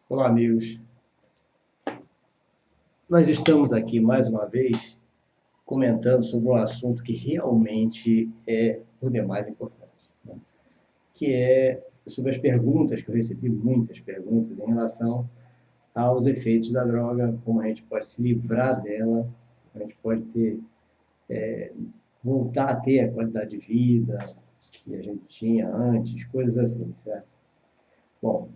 Olá, amigos. Nós estamos aqui mais uma vez comentando sobre um assunto que realmente é por demais importante, né? Que é sobre as perguntas, que eu recebi muitas perguntas em relação aos efeitos da droga, como a gente pode se livrar dela, como a gente pode ter, voltar a ter a qualidade de vida que a gente tinha antes, coisas assim, certo? Bom,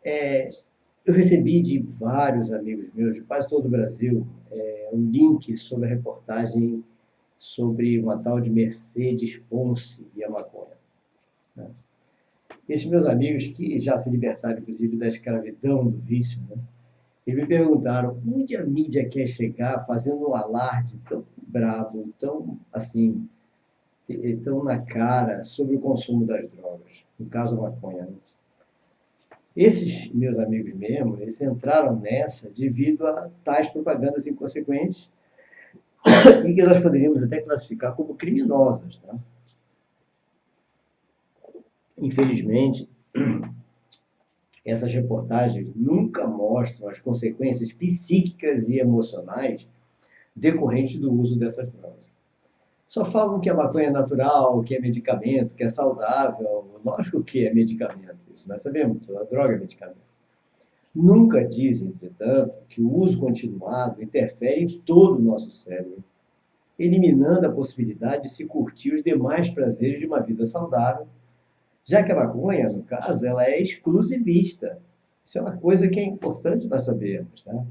eu recebi de vários amigos meus, de quase todo o Brasil, um link sobre a reportagem sobre uma tal de Mercedes Ponce e a maconha, né? Esses meus amigos, que já se libertaram, inclusive, da escravidão do vício, né? Eles me perguntaram onde a mídia quer chegar fazendo um alarde tão brabo, tão assim, tão na cara sobre o consumo das drogas, no caso a maconha, né? Esses meus amigos mesmo, eles entraram nessa devido a tais propagandas inconsequentes e que nós poderíamos até classificar como criminosas, tá? Infelizmente, essas reportagens nunca mostram as consequências psíquicas e emocionais decorrentes do uso dessas drogas. Só falam que a maconha é natural, que é medicamento, que é saudável. Lógico que é medicamento, isso nós sabemos, a droga é medicamento. Nunca dizem, entretanto, que o uso continuado interfere em todo o nosso cérebro, eliminando a possibilidade de se curtir os demais prazeres de uma vida saudável, já que a maconha, no caso, ela é exclusivista. Isso é uma coisa que é importante nós sabermos, tá?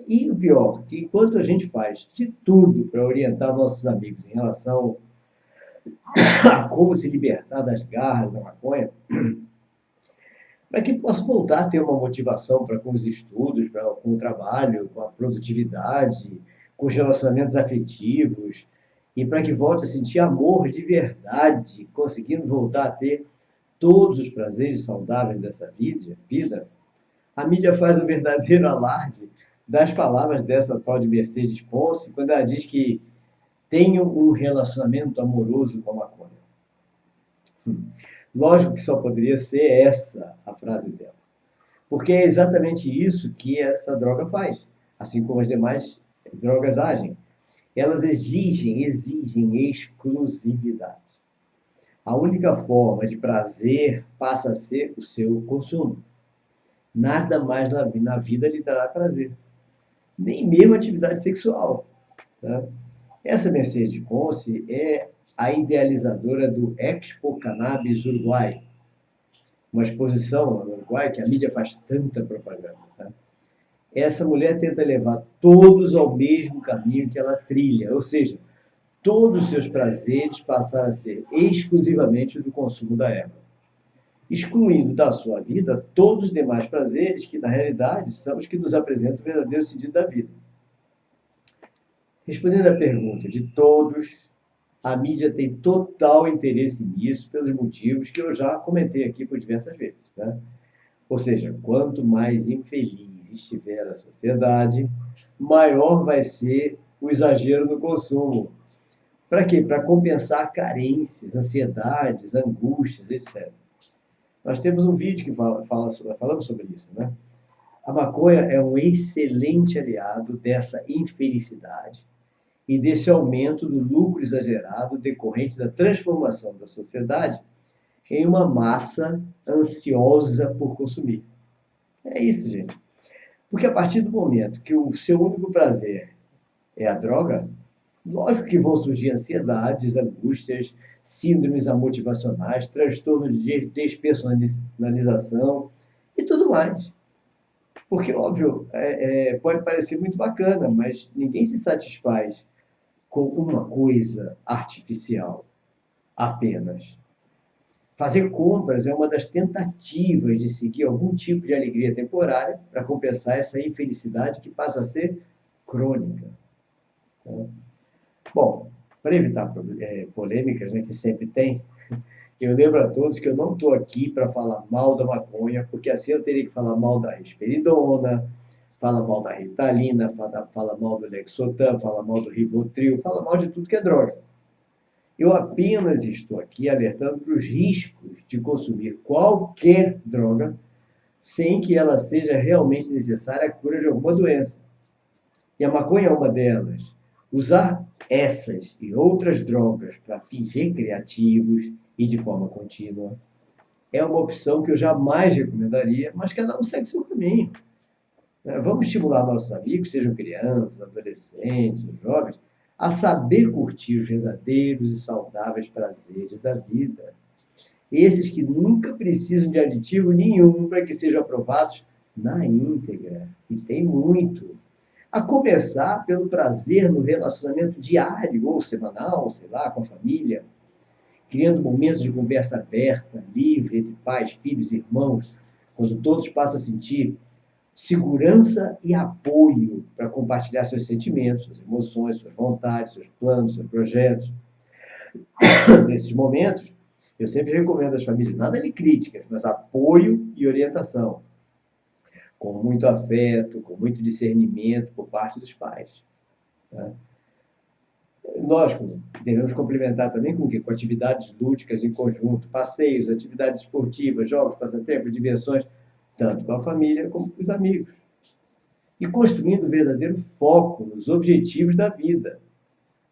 E o pior, que enquanto a gente faz de tudo para orientar nossos amigos em relação a como se libertar das garras da maconha, para que possa voltar a ter uma motivação para com os estudos, com o trabalho, com a produtividade, com os relacionamentos afetivos, e para que volte a sentir amor de verdade, conseguindo voltar a ter todos os prazeres saudáveis dessa vida, a mídia faz um verdadeiro alarde das palavras dessa tal de Mercedes Ponce, quando ela diz que tenho um relacionamento amoroso com a maconha. Lógico que só poderia ser essa a frase dela. Porque é exatamente isso que essa droga faz, assim como as demais drogas agem. Elas exigem exclusividade. A única forma de prazer passa a ser o seu consumo. Nada mais na vida lhe dará prazer, nem mesmo atividade sexual, tá? Essa Mercedes Ponce é a idealizadora do Expo Cannabis Uruguai, uma exposição no Uruguai que a mídia faz tanta propaganda, tá? Essa mulher tenta levar todos ao mesmo caminho que ela trilha, ou seja, todos os seus prazeres passaram a ser exclusivamente do consumo da erva, excluindo da sua vida todos os demais prazeres que, na realidade, são os que nos apresentam o verdadeiro sentido da vida. Respondendo à pergunta de todos, a mídia tem total interesse nisso pelos motivos que eu já comentei aqui por diversas vezes, né? Ou seja, quanto mais infeliz estiver a sociedade, maior vai ser o exagero no consumo. Para quê? Para compensar carências, ansiedades, angústias, etc. Nós temos um vídeo que falamos sobre isso, né? A maconha é um excelente aliado dessa infelicidade e desse aumento do lucro exagerado decorrente da transformação da sociedade em uma massa ansiosa por consumir. É isso, gente. Porque a partir do momento que o seu único prazer é a droga, lógico que vão surgir ansiedades, angústias, síndromes amotivacionais, transtornos de despersonalização e tudo mais. Porque, óbvio, pode parecer muito bacana, mas ninguém se satisfaz com uma coisa artificial apenas. Fazer compras é uma das tentativas de seguir algum tipo de alegria temporária para compensar essa infelicidade que passa a ser crônica, né? Bom, para evitar polêmicas, né, que sempre tem, eu lembro a todos que eu não estou aqui para falar mal da maconha, porque assim eu teria que falar mal da risperidona, fala mal da Ritalina, fala mal do Lexotan, fala mal do Rivotril, fala mal de tudo que é droga. Eu apenas estou aqui alertando para os riscos de consumir qualquer droga sem que ela seja realmente necessária à cura de alguma doença. E a maconha é uma delas. Usar essas e outras drogas para fins recreativos e de forma contínua é uma opção que eu jamais recomendaria, mas cada um segue seu caminho. Vamos estimular nossos amigos, sejam crianças, adolescentes, jovens, a saber curtir os verdadeiros e saudáveis prazeres da vida. Esses que nunca precisam de aditivo nenhum para que sejam aprovados na íntegra. E tem muito. A começar pelo prazer no relacionamento diário ou semanal, sei lá, com a família, criando momentos de conversa aberta, livre, entre pais, filhos, irmãos, quando todos passam a sentir segurança e apoio para compartilhar seus sentimentos, suas emoções, suas vontades, seus planos, seus projetos. Nesses momentos, eu sempre recomendo às famílias nada de críticas, mas apoio e orientação, com muito afeto, com muito discernimento por parte dos pais. Tá? Lógico, devemos complementar também com o quê? Com atividades lúdicas em conjunto, passeios, atividades esportivas, jogos, passatempos, diversões, tanto com a família como com os amigos. E construindo um verdadeiro foco nos objetivos da vida.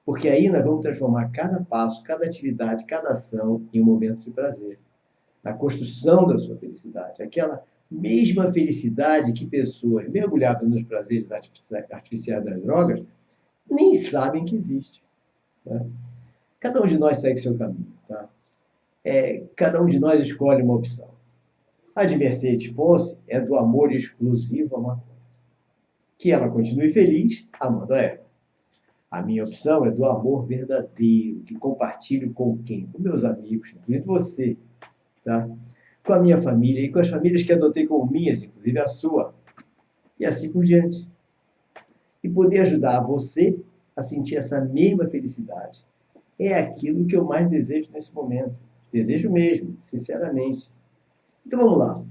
Porque aí nós vamos transformar cada passo, cada atividade, cada ação em um momento de prazer. Na construção da sua felicidade. Aquela mesma felicidade que pessoas mergulhadas nos prazeres artificiais das drogas nem sabem que existe. Tá? Cada um de nós segue seu caminho. Tá? Cada um de nós escolhe uma opção. A de Mercedes Ponce é do amor exclusivo à maconha. Que ela continue feliz amando a ela. A minha opção é do amor verdadeiro, que compartilho com quem? Com meus amigos, incluindo você, tá? Com a minha família e com as famílias que adotei como minhas, inclusive a sua, e assim por diante. E poder ajudar você a sentir essa mesma felicidade é aquilo que eu mais desejo nesse momento. Desejo mesmo, sinceramente. Então vamos lá.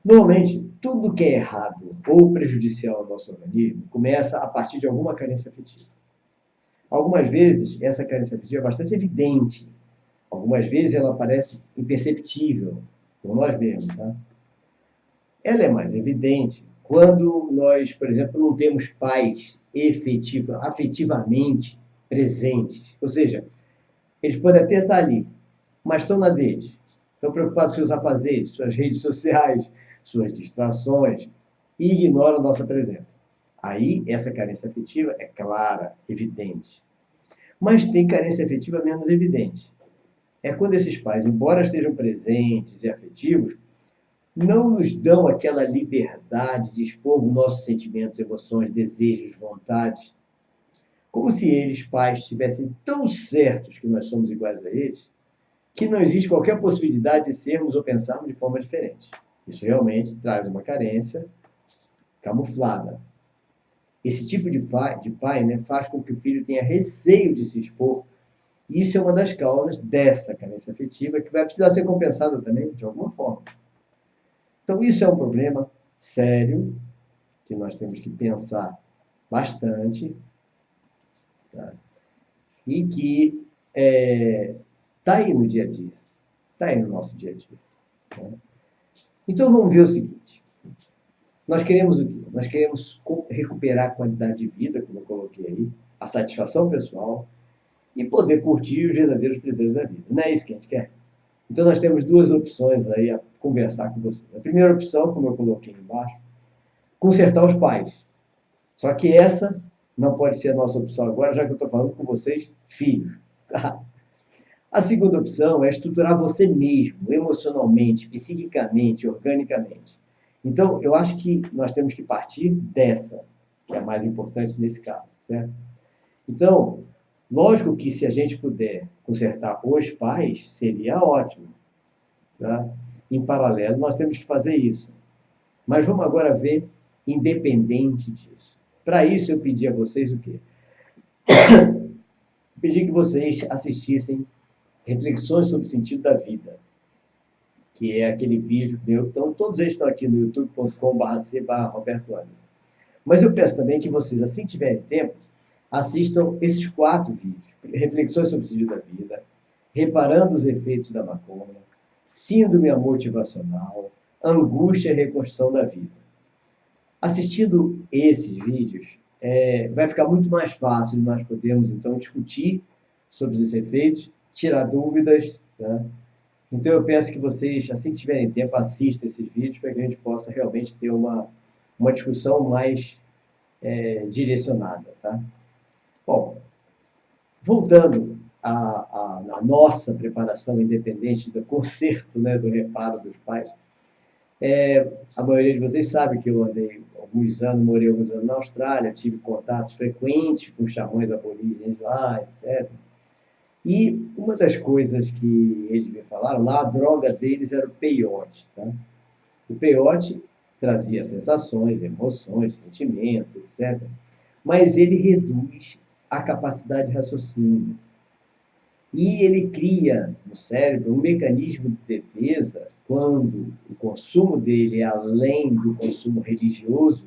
Normalmente, tudo que é errado ou prejudicial ao nosso organismo começa a partir de alguma carência afetiva. Algumas vezes, essa carência afetiva é bastante evidente. Algumas vezes, ela parece imperceptível por nós mesmos. Tá? Ela é mais evidente quando nós, por exemplo, não temos pais afetivamente presentes. Ou seja, eles podem até estar ali, mas estão na deles. Estão preocupados com seus afazeres, suas redes sociais, suas distrações, e ignoram nossa presença. Aí, essa carência afetiva é clara, evidente. Mas tem carência afetiva menos evidente. É quando esses pais, embora estejam presentes e afetivos, não nos dão aquela liberdade de expor os nossos sentimentos, emoções, desejos, vontades, como se eles, pais, estivessem tão certos que nós somos iguais a eles, que não existe qualquer possibilidade de sermos ou pensarmos de forma diferente. Isso realmente traz uma carência camuflada. Esse tipo de pai, né, faz com que o filho tenha receio de se expor. Isso é uma das causas dessa carência afetiva que vai precisar ser compensada também de alguma forma. Então, isso é um problema sério que nós temos que pensar bastante, tá? E que está aí no dia a dia, está aí no nosso dia a dia. Tá? Então, vamos ver o seguinte. Nós queremos o quê? Nós queremos recuperar a qualidade de vida, como eu coloquei aí, a satisfação pessoal e poder curtir os verdadeiros prazeres da vida. Não é isso que a gente quer? Então, nós temos duas opções aí a conversar com vocês. A primeira opção, como eu coloquei embaixo, consertar os pais. Só que essa não pode ser a nossa opção agora, já que eu estou falando com vocês, filhos. Tá? A segunda opção é estruturar você mesmo, emocionalmente, psiquicamente, organicamente. Então, eu acho que nós temos que partir dessa, que é a mais importante nesse caso, certo? Então, lógico que se a gente puder consertar os pais, seria ótimo. Tá? Em paralelo, nós temos que fazer isso. Mas vamos agora ver independente disso. Para isso, eu pedi a vocês o quê? Pedi que vocês assistissem Reflexões sobre o Sentido da Vida, que é aquele vídeo meu. Então, todos eles estão aqui no youtube.com/c/Roberto Anderson. Mas eu peço também que vocês, assim que tiverem tempo, assistam esses 4 vídeos. Reflexões sobre o sentido da vida, reparando os efeitos da maconha, síndrome motivacional, angústia e reconstrução da vida. Assistindo esses vídeos, vai ficar muito mais fácil de nós podermos, então, discutir sobre esses efeitos, tirar dúvidas, né? Então, eu peço que vocês, assim que tiverem tempo, assistam esses vídeos para que a gente possa realmente ter uma discussão mais direcionada, tá? Bom, voltando à nossa preparação independente do conserto, né, do reparo dos pais, a maioria de vocês sabe que eu andei morei alguns anos na Austrália, tive contatos frequentes com xamãs aborígenes lá, etc. E uma das coisas que eles me falaram, lá a droga deles era o peiote, tá? O peiote trazia sensações, emoções, sentimentos, etc. Mas ele reduz a capacidade de raciocínio. E ele cria no cérebro um mecanismo de defesa quando o consumo dele é além do consumo religioso,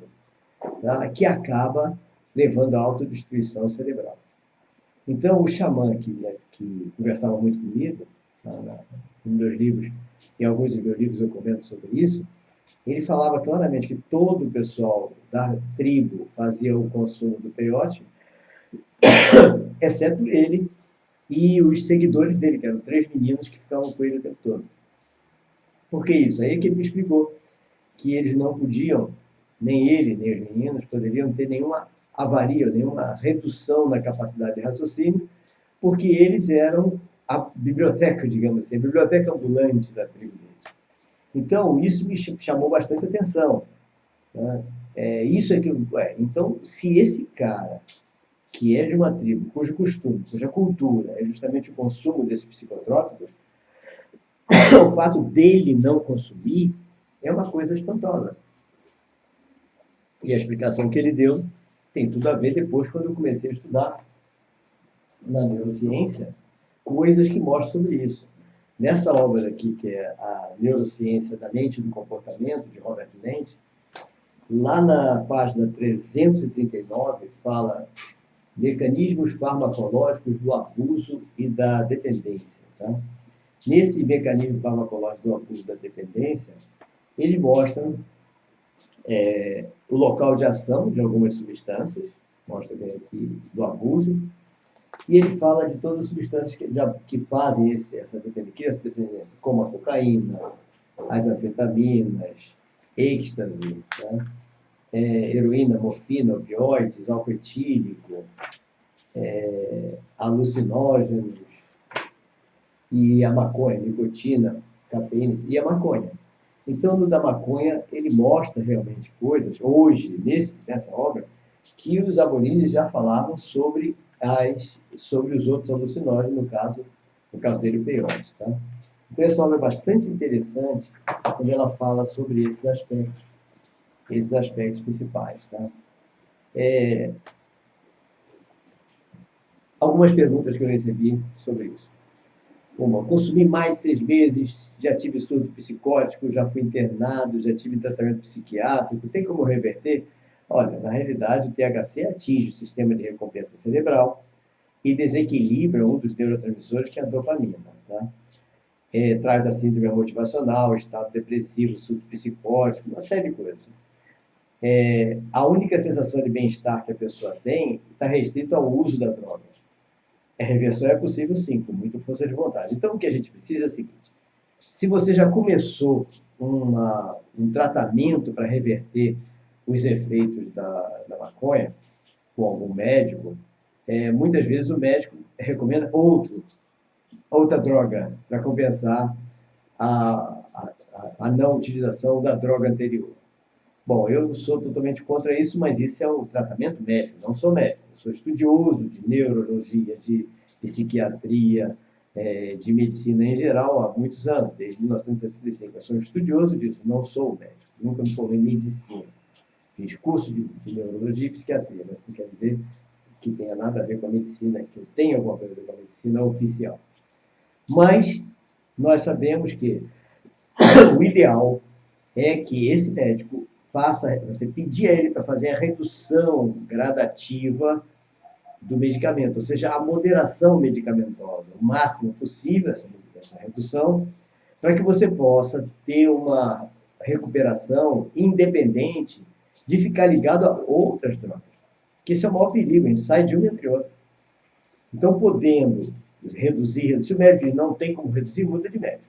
tá? Que acaba levando à autodestruição cerebral. Então, o xamã que conversava muito comigo, nos meus livros, em alguns dos meus livros eu comento sobre isso, ele falava claramente que todo o pessoal da tribo fazia o consumo do peiote, exceto ele e os seguidores dele, que eram 3 meninos que ficavam com ele o tempo todo. Por que isso? Aí é que ele me explicou que eles não podiam, nem ele, nem os meninos, poderiam ter nenhuma avaria, nenhuma redução na capacidade de raciocínio, porque eles eram a biblioteca, digamos assim, a biblioteca ambulante da tribo deles. Então, isso me chamou bastante atenção, né? Isso é que, então, se esse cara, que é de uma tribo, cujo costume, cuja cultura é justamente o consumo desses psicotrópicos, o fato dele não consumir é uma coisa espantosa. E a explicação que ele deu tem tudo a ver depois, quando eu comecei a estudar na neurociência, coisas que mostram sobre isso. Nessa obra aqui, que é a Neurociência da Mente e do Comportamento, de Robert Lent, lá na página 339, fala mecanismos farmacológicos do abuso e da dependência. Tá? Nesse mecanismo farmacológico do abuso e da dependência, ele mostra o local de ação de algumas substâncias, mostra bem aqui do abuso, e ele fala de todas as substâncias que fazem essa dependência, como a cocaína, as anfetaminas, êxtase, tá? Heroína, morfina, opioides, álcool etílico, alucinógenos, e a maconha, nicotina, cafeína e a maconha. Então, no da maconha, ele mostra realmente coisas, hoje, nessa obra, que os aborígenes já falavam sobre os outros alucinógenos, no caso dele, o peiote. Tá? Então, essa obra é bastante interessante, quando ela fala sobre esses aspectos principais. Tá? Algumas perguntas que eu recebi sobre isso. Uma, consumi mais de 6 meses, já tive surto psicótico, já fui internado, já tive tratamento psiquiátrico, tem como reverter? Olha, na realidade, o THC atinge o sistema de recompensa cerebral e desequilibra um dos neurotransmissores, que é a dopamina. Tá? Traz a síndrome motivacional, estado depressivo, surto psicótico, uma série de coisas. A única sensação de bem-estar que a pessoa tem está restrita ao uso da droga. A reversão é possível, sim, com muita força de vontade. Então, o que a gente precisa é o seguinte: se você já começou um tratamento para reverter os efeitos da maconha com algum médico, muitas vezes o médico recomenda outra droga para compensar a não utilização da droga anterior. Bom, eu sou totalmente contra isso, mas isso é o tratamento médico, não sou médico. Eu sou estudioso de neurologia, de psiquiatria, de medicina em geral há muitos anos, desde 1975. Eu sou um estudioso disso, não sou médico. Nunca me formei em medicina. Fiz curso de neurologia e psiquiatria, mas não quer dizer que tenha nada a ver com a medicina, que eu tenha alguma coisa a ver com a medicina oficial. Mas nós sabemos que o ideal é que esse médico você pedir a ele para fazer a redução gradativa do medicamento, ou seja, a moderação medicamentosa, o máximo possível, essa redução, para que você possa ter uma recuperação independente de ficar ligado a outras drogas. Que esse é o maior perigo, a gente sai de uma entre outra. Então, podendo reduzir, se o médico não tem como reduzir, muda de médico.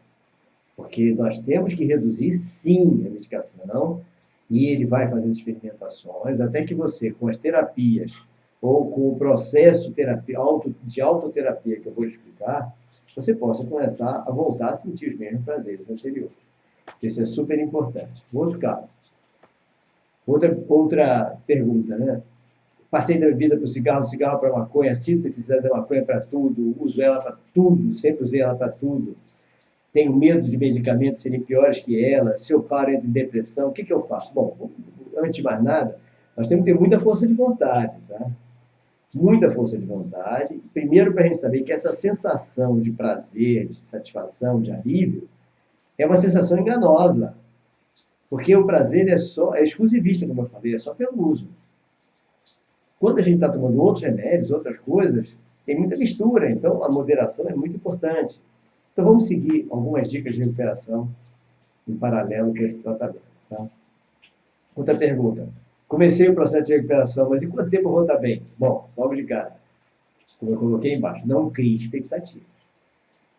Porque nós temos que reduzir, sim, a medicação, e ele vai fazendo experimentações, até que você, com as terapias, ou com o processo de autoterapia que eu vou explicar, você possa começar a voltar a sentir os mesmos prazeres anteriores. Isso é super importante. Outro caso. Outra pergunta, né? Passei da bebida para o cigarro, do cigarro para a maconha, sinto necessidade da maconha para tudo, uso ela para tudo, sempre usei ela para tudo. Tenho medo de medicamentos serem piores que ela, se eu paro entre depressão, o que eu faço? Bom, antes de mais nada, nós temos que ter muita força de vontade, tá? Muita força de vontade. Primeiro, para a gente saber que essa sensação de prazer, de satisfação, de alívio, é uma sensação enganosa. Porque o prazer é exclusivista, como eu falei, é só pelo uso. Quando a gente está tomando outros remédios, outras coisas, tem muita mistura, então a moderação é muito importante. Então vamos seguir algumas dicas de recuperação em paralelo com esse tratamento. Tá? Outra pergunta. Comecei o processo de recuperação, mas em quanto tempo eu vou estar bem? Bom, logo de cara, como eu coloquei embaixo, não crie expectativas.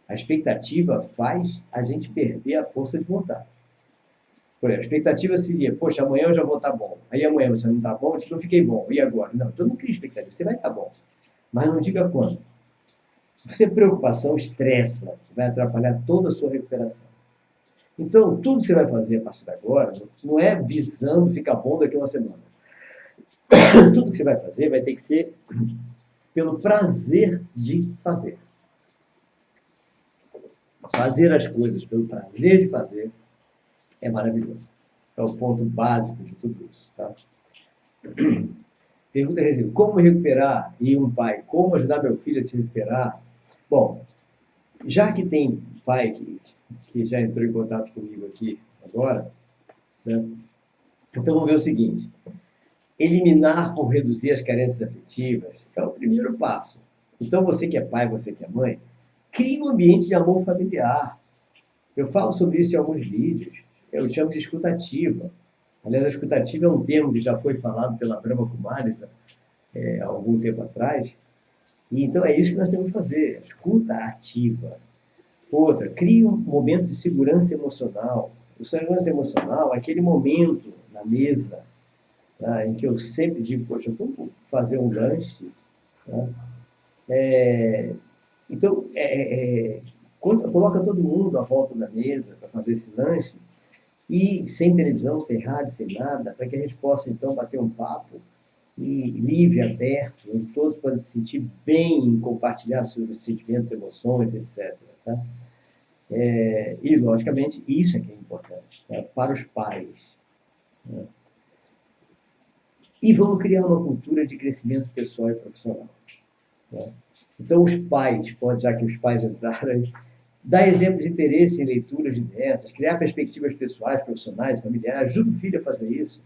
A expectativa faz a gente perder a força de vontade. Por exemplo, a expectativa seria, poxa, amanhã eu já vou estar bom. Aí amanhã você não está bom, tipo, eu fiquei bom. E agora? Não, então não crie expectativa, você vai estar bom. Mas não diga quando. Se preocupação estressa, vai atrapalhar toda a sua recuperação. Então, tudo que você vai fazer a partir de agora não é visando ficar bom daqui a uma semana. Tudo que você vai fazer vai ter que ser pelo prazer de fazer. Fazer as coisas pelo prazer de fazer é maravilhoso. É o ponto básico de tudo isso. Tá? Pergunta resíduo. Como me recuperar? E um pai, como ajudar meu filho a se recuperar? Bom, já que tem pai que já entrou em contato comigo aqui agora, né? Então vamos ver o seguinte. Eliminar ou reduzir as carências afetivas é o primeiro passo. Então você que é pai, você que é mãe, crie um ambiente de amor familiar. Eu falo sobre isso em alguns vídeos. Eu chamo de escutativa. Aliás, a escutativa é um termo que já foi falado pela Brahma Kumaris há algum tempo atrás. E então é isso que nós temos que fazer, escuta ativa. Outra, crie um momento de segurança emocional. O segurança emocional é aquele momento na mesa, tá, em que eu sempre digo, poxa, vamos fazer um lanche. Tá? Então, coloca todo mundo à volta da mesa para fazer esse lanche, e sem televisão, sem rádio, sem nada, para que a gente possa, então, bater um papo e livre, aberto, onde todos podem se sentir bem em compartilhar seus sentimentos, emoções, etc. Tá? E, logicamente, isso é que é importante, tá? Para os pais. Né? E vamos criar uma cultura de crescimento pessoal e profissional. Né? Então, os pais, já que os pais entraram aí, dar exemplos de interesse em leituras diversas, criar perspectivas pessoais, profissionais, familiares, ajuda o filho a fazer isso.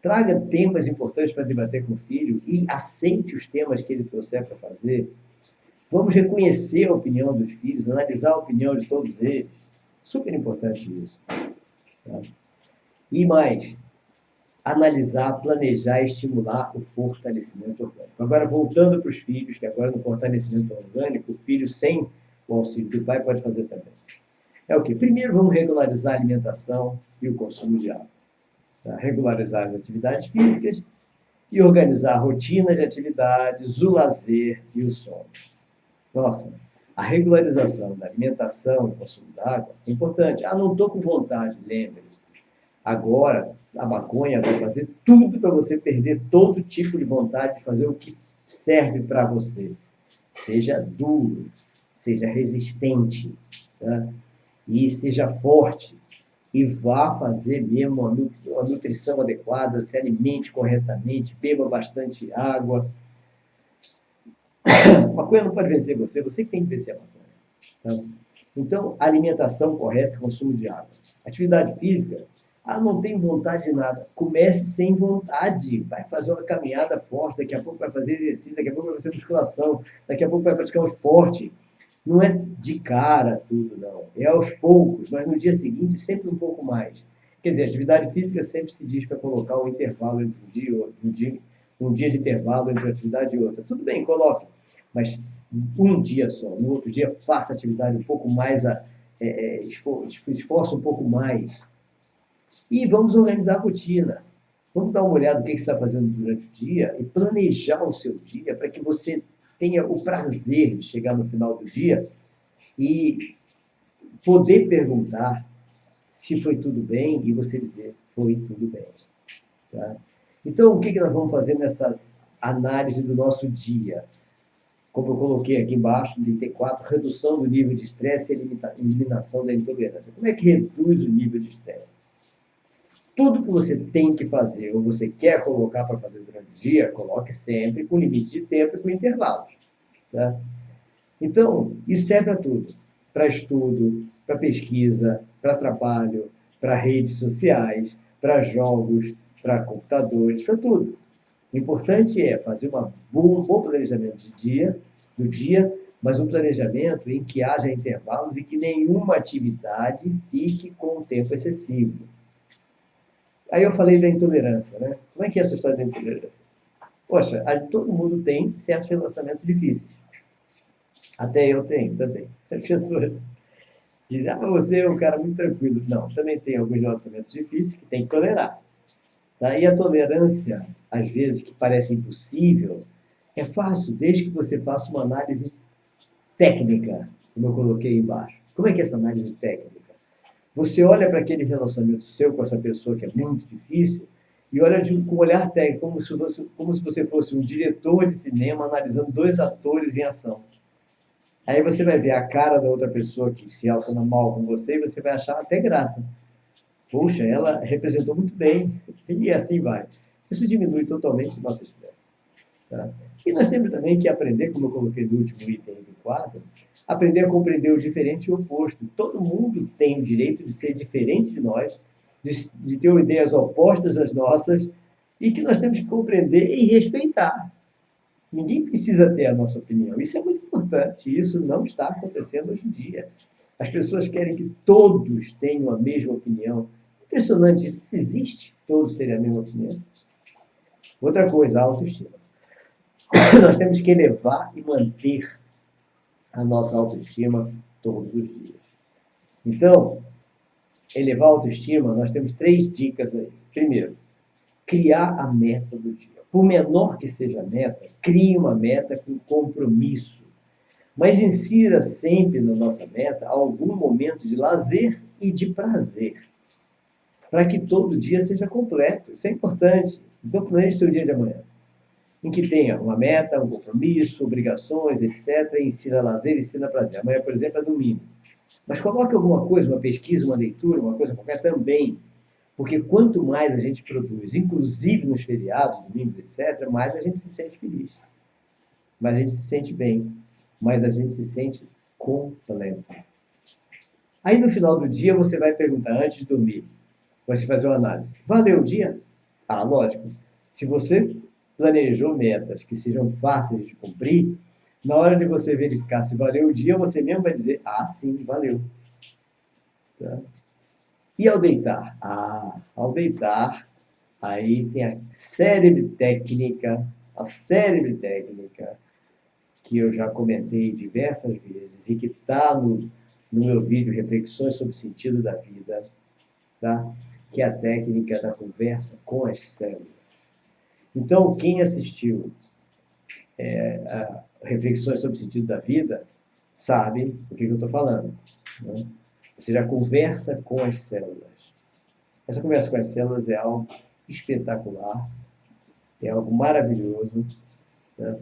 Traga temas importantes para debater com o filho e aceite os temas que ele trouxer para fazer. Vamos reconhecer a opinião dos filhos, analisar a opinião de todos eles. Super importante isso. Tá? E mais, analisar, planejar e estimular o fortalecimento orgânico. Agora, voltando para os filhos, que agora no fortalecimento orgânico, o filho sem o auxílio do pai pode fazer também. É o quê? Primeiro, vamos regularizar a alimentação e o consumo de água. Tá? Regularizar as atividades físicas e organizar a rotina de atividades, o lazer e o sono. Nossa, a regularização da alimentação e consumo d'água é importante. Ah, não estou com vontade, lembre. Agora, a maconha vai fazer tudo para você perder todo tipo de vontade de fazer o que serve para você. Seja duro, seja resistente, tá? E seja forte. E vá fazer mesmo uma nutrição adequada, se alimente corretamente, beba bastante água. A maconha não pode vencer você, você que tem que vencer a maconha. Tá? Então, alimentação correta, consumo de água. Atividade física, Ah, não tenho vontade de nada. Comece sem vontade. Vai fazer uma caminhada forte, daqui a pouco vai fazer exercício, daqui a pouco vai fazer musculação, daqui a pouco vai praticar um esporte. Não é de cara tudo, não. É aos poucos, mas no dia seguinte sempre um pouco mais. Quer dizer, atividade física sempre se diz para colocar um intervalo entre um dia e outro, um dia de intervalo entre uma atividade e outra. Tudo bem, coloque, mas um dia só. No outro dia, faça atividade um pouco mais, esforço um pouco mais. E vamos organizar a rotina. Vamos dar uma olhada no que você está fazendo durante o dia e planejar o seu dia para que você tenha o prazer de chegar no final do dia e poder perguntar se foi tudo bem e você dizer foi tudo bem. Tá? Então, o que nós vamos fazer nessa análise do nosso dia? Como eu coloquei aqui embaixo, no item 4, redução do nível de estresse e eliminação da intolerância. Como é que reduz o nível de estresse? Tudo que você tem que fazer ou você quer colocar para fazer durante o dia, coloque sempre com limite de tempo e com intervalos. Tá? Então, isso serve para tudo. Para estudo, para pesquisa, para trabalho, para redes sociais, para jogos, para computadores, para tudo. O importante é fazer um bom planejamento do dia, mas um planejamento em que haja intervalos e que nenhuma atividade fique com um tempo excessivo. Aí eu falei da intolerância, né? Como é que é essa história da intolerância? Poxa, todo mundo tem certos relacionamentos difíceis. Até eu tenho também. As pessoas dizem, você é um cara muito tranquilo. Não, também tem alguns relacionamentos difíceis que tem que tolerar. Tá? E a tolerância, às vezes, que parece impossível, é fácil, desde que você faça uma análise técnica, como eu coloquei embaixo. Como é que é essa análise técnica? Você olha para aquele relacionamento seu com essa pessoa que é muito difícil e olha com um olhar técnico, como se você fosse um diretor de cinema analisando dois atores em ação. Aí você vai ver a cara da outra pessoa que se relaciona mal com você e você vai achar até graça. Poxa, ela representou muito bem. E assim vai. Isso diminui totalmente o nosso estresse. Tá? E nós temos também que aprender, como eu coloquei no último item do quadro, aprender a compreender o diferente e o oposto. Todo mundo tem o direito de ser diferente de nós, de ter ideias opostas às nossas, e que nós temos que compreender e respeitar. Ninguém precisa ter a nossa opinião. Isso é muito importante. Isso não está acontecendo hoje em dia. As pessoas querem que todos tenham a mesma opinião. Impressionante isso. Se existe todos terem a mesma opinião. Outra coisa, a autoestima. Nós temos que elevar e manter a nossa autoestima todos os dias. Então, elevar a autoestima, nós temos 3 dicas aí. Primeiro, criar a meta do dia. Por menor que seja a meta, crie uma meta com compromisso. Mas insira sempre na nossa meta algum momento de lazer e de prazer, para que todo dia seja completo. Isso é importante. Então, planeje seu dia de amanhã, em que tenha uma meta, um compromisso, obrigações, etc. E ensina lazer, ensina prazer. Amanhã, por exemplo, é domingo. Mas coloque alguma coisa, uma pesquisa, uma leitura, uma coisa qualquer também. Porque quanto mais a gente produz, inclusive nos feriados, domingos, etc., mais a gente se sente feliz. Mais a gente se sente bem. Mais a gente se sente completo. Aí no final do dia você vai perguntar, antes de dormir, você fazer uma análise. Valeu o dia? Ah, lógico. Se você planejou metas que sejam fáceis de cumprir, na hora de você verificar se valeu o dia, você mesmo vai dizer, sim, valeu. Tá? E ao deitar? Ao deitar, aí tem a célebre técnica que eu já comentei diversas vezes e que está no meu vídeo Reflexões sobre o Sentido da Vida, tá? Que é a técnica da conversa com as células. Então, quem assistiu a Reflexões sobre o Sentido da Vida sabe do que eu estou falando. Né? Ou seja, a conversa com as células. Essa conversa com as células é algo espetacular, é algo maravilhoso, né?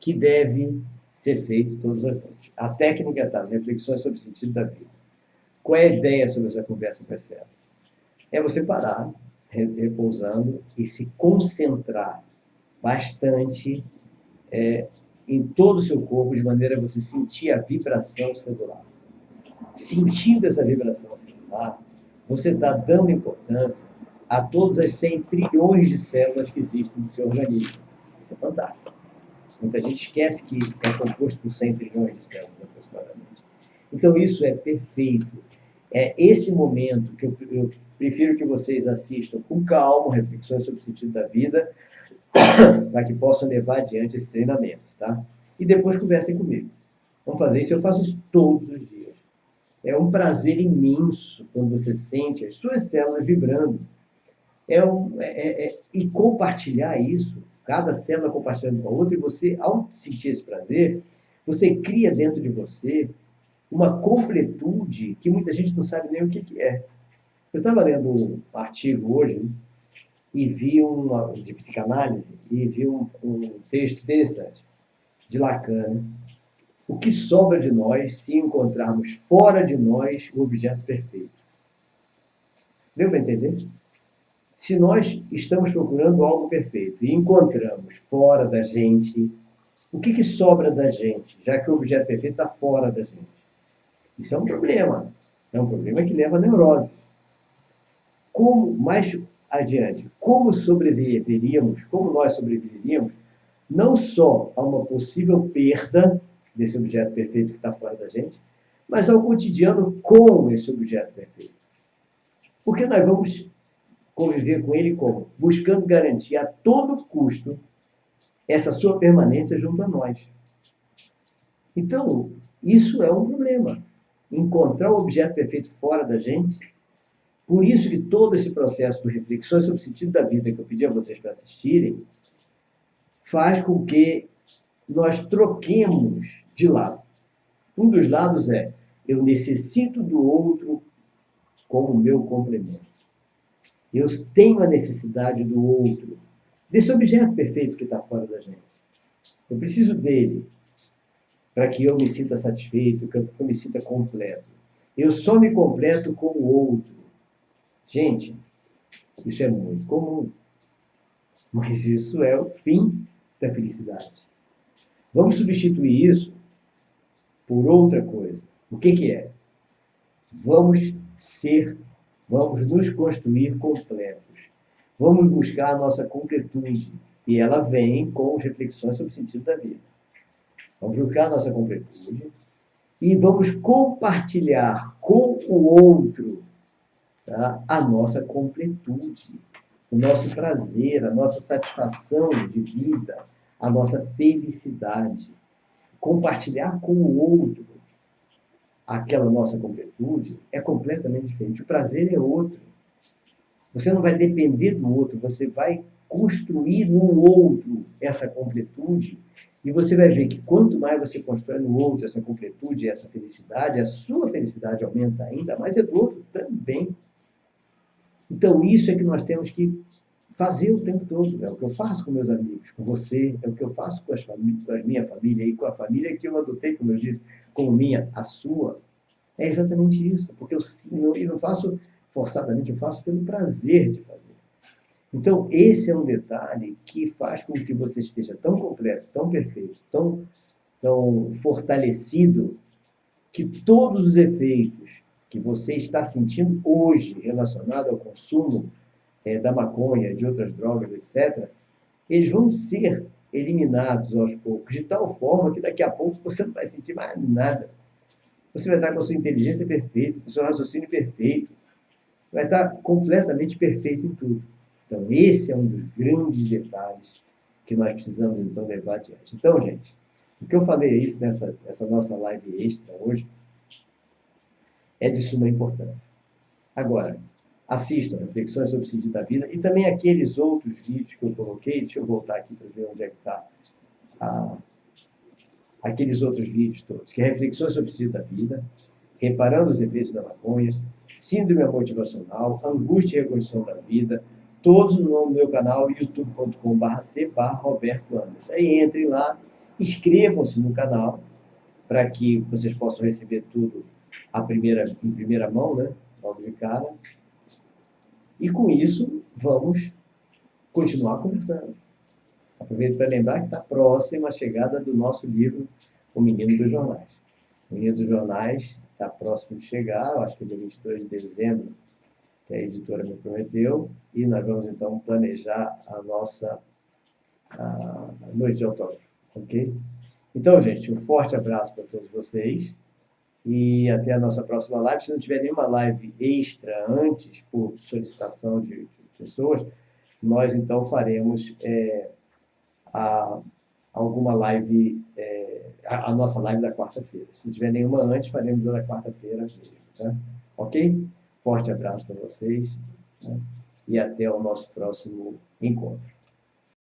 Que deve ser feito todas as noites. A técnica está, reflexões sobre o sentido da vida. Qual é a ideia sobre essa conversa com as células? É você parar, repousando, e se concentrar bastante em todo o seu corpo, de maneira a você sentir a vibração celular. sentindo essa vibração celular, você está dando importância a todas as 100 trilhões de células que existem no seu organismo. Isso é fantástico. Muita gente esquece que é composto por 100 trilhões de células, aproximadamente. Então, isso é perfeito. É esse momento que eu prefiro que vocês assistam com calma, reflexões sobre o sentido da vida, para que possam levar adiante esse treinamento, tá? E depois conversem comigo. Vamos fazer isso, eu faço isso todos os dias. É um prazer imenso quando você sente as suas células vibrando. E compartilhar isso, cada célula compartilhando com a outra, e você, ao sentir esse prazer, você cria dentro de você uma completude que muita gente não sabe nem o que é. Eu estava lendo um artigo hoje, né, e vi de psicanálise, e vi um texto interessante, de Lacan, né? O que sobra de nós se encontrarmos fora de nós o objeto perfeito? Deu para entender? Se nós estamos procurando algo perfeito e encontramos fora da gente, o que sobra da gente, já que o objeto perfeito está fora da gente? Isso é um problema. É um problema que leva a neurose. Como, mais adiante, como nós sobreviveríamos, não só a uma possível perda desse objeto perfeito que está fora da gente, mas ao cotidiano com esse objeto perfeito. Porque nós vamos conviver com ele como? Buscando garantir a todo custo essa sua permanência junto a nós. Então, isso é um problema. Encontrar o objeto perfeito fora da gente. Por isso que todo esse processo de reflexões sobre o sentido da vida que eu pedi a vocês para assistirem, faz com que nós troquemos de lado. Um dos lados é, eu necessito do outro como meu complemento. Eu tenho a necessidade do outro, desse objeto perfeito que está fora da gente. Eu preciso dele para que eu me sinta satisfeito, que eu me sinta completo. Eu só me completo com o outro. Gente, isso é muito comum. Mas isso é o fim da felicidade. Vamos substituir isso por outra coisa. O que é? Vamos nos construir completos. Vamos buscar a nossa completude. E ela vem com as reflexões sobre o sentido da vida. Vamos buscar a nossa completude e vamos compartilhar com o outro, tá, a nossa completude, o nosso prazer, a nossa satisfação de vida, a nossa felicidade. Compartilhar com o outro aquela nossa completude é completamente diferente. O prazer é outro. Você não vai depender do outro, você vai construir no outro essa completude e você vai ver que quanto mais você constrói no outro essa completude, essa felicidade, a sua felicidade aumenta ainda mais, é do outro também. Então isso é que nós temos que fazer o tempo todo. É o que eu faço com meus amigos, com você, é o que eu faço com a minha família e com a família que eu adotei, como eu disse, como minha, a sua. É exatamente isso, porque eu não faço forçadamente, eu faço pelo prazer de fazer. Então, esse é um detalhe que faz com que você esteja tão completo, tão perfeito, tão fortalecido, que todos os efeitos que você está sentindo hoje relacionado ao consumo da maconha, de outras drogas, etc., eles vão ser eliminados aos poucos, de tal forma que daqui a pouco você não vai sentir mais nada. Você vai estar com a sua inteligência perfeita, com o seu raciocínio perfeito, vai estar completamente perfeito em tudo. Então, esse é um dos grandes detalhes que nós precisamos, então, levar adiante. Então, gente, o que eu falei isso nessa nossa live extra hoje é de suma importância. Agora, assistam Reflexões sobre o Sentido da Vida e também aqueles outros vídeos que eu coloquei. Deixa eu voltar aqui para ver onde é que está aqueles outros vídeos todos, que é Reflexões sobre o Sentido da Vida, Reparando os Efeitos da Maconha, Síndrome Motivacional, Angústia e Reconstrução da Vida, todos no meu canal youtube.com/c/Roberto Anderson. Aí entrem lá, inscrevam-se no canal, para que vocês possam receber tudo em primeira mão, né? Logo de cara. E com isso, vamos continuar conversando. Aproveito para lembrar que está próxima a chegada do nosso livro O Menino dos Jornais. O Menino dos Jornais está próximo de chegar, eu acho que é dia 22 de dezembro, que a editora me prometeu, e nós vamos então planejar a nossa noite de autógrafo, ok? Então, gente, um forte abraço para todos vocês e até a nossa próxima live. Se não tiver nenhuma live extra antes, por solicitação de pessoas, nós então faremos a, alguma live, a nossa live da quarta-feira. Se não tiver nenhuma antes, faremos a da quarta-feira mesmo, tá? Ok? Forte abraço para vocês, né? E até o nosso próximo encontro.